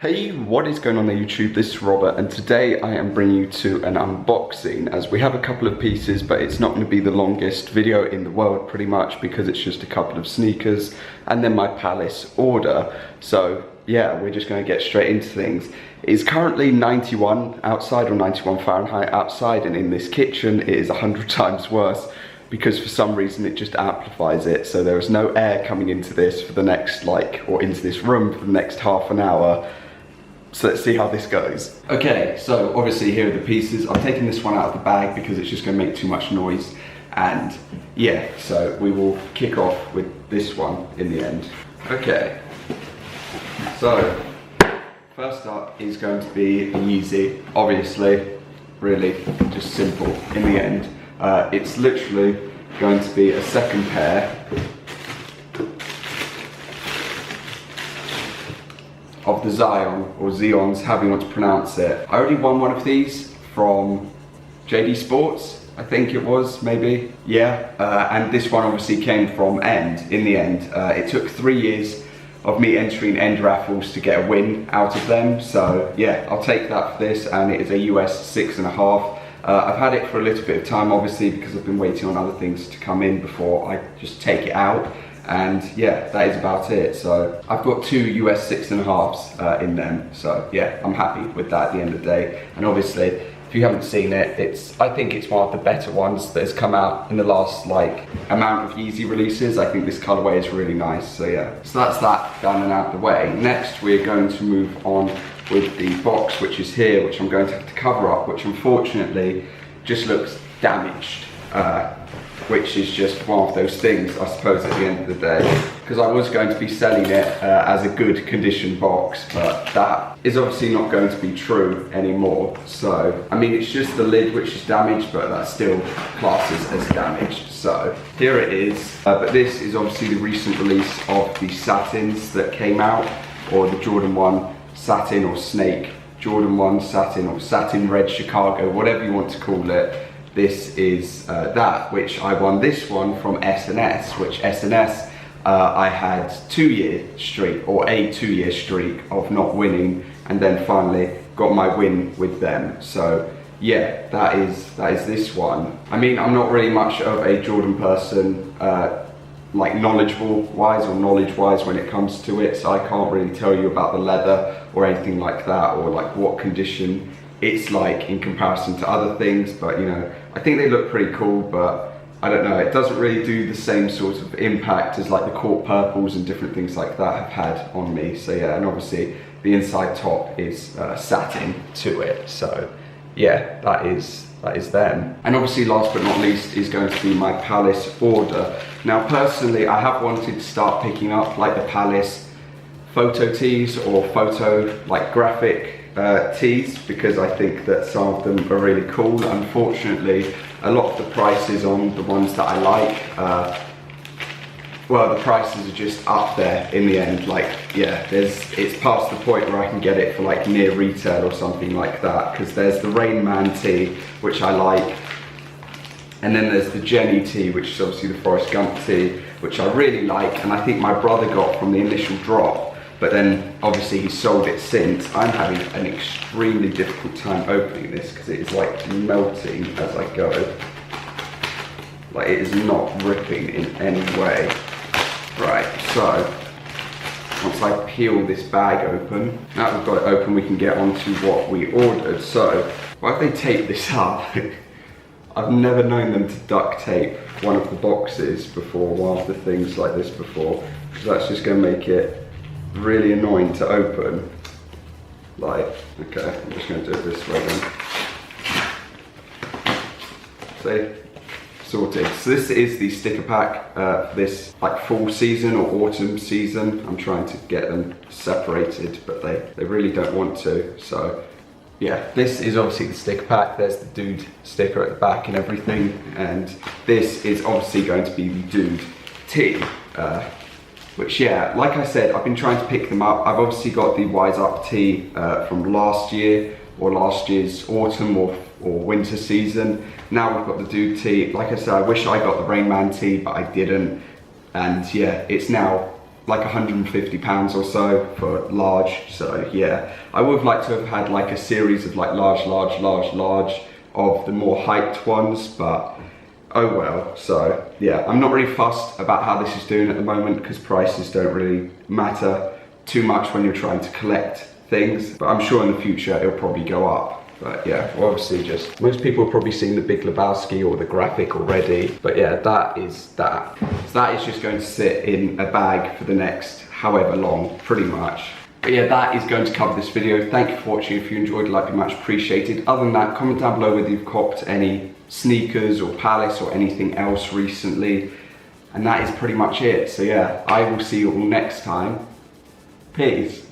Hey, what is going on there YouTube? This is Robert and today I am bringing you to an unboxing as we have a couple of pieces, but it's not going to be the longest video in the world pretty much because it's just a couple of sneakers and then my Palace order. So yeah, we're just going to get straight into things. It's currently 91 outside or 91 Fahrenheit outside, and in this kitchen it is 100 times worse because for some reason it just amplifies it. So there is no air coming into this for the next into this room for the next half an hour. So let's see how this goes. Okay, so obviously here are the pieces. I'm taking this one out of the bag because it's just gonna make too much noise. And yeah, so we will kick off with this one in the end. Okay, so first up is going to be a Yeezy. Obviously, really just simple in the end. It's literally going to be a second pair of the Zion, or Zions, however you want to pronounce it. I already won one of these from JD Sports, I think it was, maybe. Yeah, and this one obviously came from End, in the end. It took 3 years of me entering End raffles to get a win out of them. So yeah, I'll take that for this, and it is a US 6.5. I've had it for a little bit of time, obviously, because I've been waiting on other things to come in before I just take it out. And yeah, that is about it. So I've got two US 6.5s in them. So yeah, I'm happy with that at the end of the day. And obviously, if you haven't seen it, I think it's one of the better ones that has come out in the last amount of Yeezy releases. I think this colorway is really nice. So yeah, so that's that done and out of the way. Next, we're going to move on with the box, which is here, which I'm going to have to cover up, which unfortunately just looks damaged. Which is just one of those things, I suppose, at the end of the day, because I was going to be selling it as a good condition box, but that is obviously not going to be true anymore. So, I mean, it's just the lid which is damaged, but that still classes as damaged. So, here it is. But this is obviously the recent release of the satins that came out, or the Jordan 1 satin or snake, Jordan 1 satin or satin red Chicago, whatever you want to call it. This is that, which I won this one from S&S, which S&S I had a 2-year streak of not winning, and then finally got my win with them. So yeah, that is this one. I mean, I'm not really much of a Jordan person, knowledge-wise when it comes to it, so I can't really tell you about the leather or anything like that, or what condition it's like in comparison to other things. But you know, I think they look pretty cool, but I don't know, it doesn't really do the same sort of impact as the court purples and different things like that have had on me. So yeah, and obviously the inside top is satin to it. So yeah, that is them. And obviously last but not least is going to be my Palace order. Now personally, I have wanted to start picking up the Palace photo tees or photo graphic tees, because I think that some of them are really cool. Unfortunately, a lot of the prices on the ones that I like, well, the prices are just up there in the end. Yeah, it's past the point where I can get it for near retail or something like that, because there's the Rain Man tee, which I like, and then there's the Jenny tee, which is obviously the Forrest Gump tee, which I really like, and I think my brother got from the initial drop. But then obviously he sold it since. I'm having an extremely difficult time opening this because it is melting as I go. It is not ripping in any way. Right, so once I peel this bag open, now that we've got it open, we can get on to what we ordered. So why have they taped this up? I've never known them to duct tape one of the boxes before, one of the things like this before, because that's just going to make it really annoying to open. Okay, I'm just going to do it this way then. See? Sorted. So this is the sticker pack for this fall season or autumn season. I'm trying to get them separated, but they really don't want to. So yeah, this is obviously the sticker pack. There's the dude sticker at the back and everything. And this is obviously going to be the dude tee. Which yeah, like I said, I've been trying to pick them up. I've obviously got the Wise Up tee from last year, or last year's autumn or winter season. Now we've got the Dude tee. Like I said, I wish I got the Rain Man tee, but I didn't. And yeah, it's now like £150 or so for large. So yeah, I would have liked to have had like a series of like large of the more hyped ones, but oh well. So yeah, I'm not really fussed about how this is doing at the moment because prices don't really matter too much when you're trying to collect things, but I'm sure in the future it'll probably go up. But yeah, well, obviously just, most people have probably seen the Big Lebowski or the graphic already, but yeah, that is that. So that is just going to sit in a bag for the next however long, pretty much. But yeah, that is going to cover this video. Thank you for watching. If you enjoyed, like, be much appreciated. Other than that, comment down below whether you've copped any sneakers or Palace or anything else recently. And that is pretty much it. So yeah, I will see you all next time. Peace.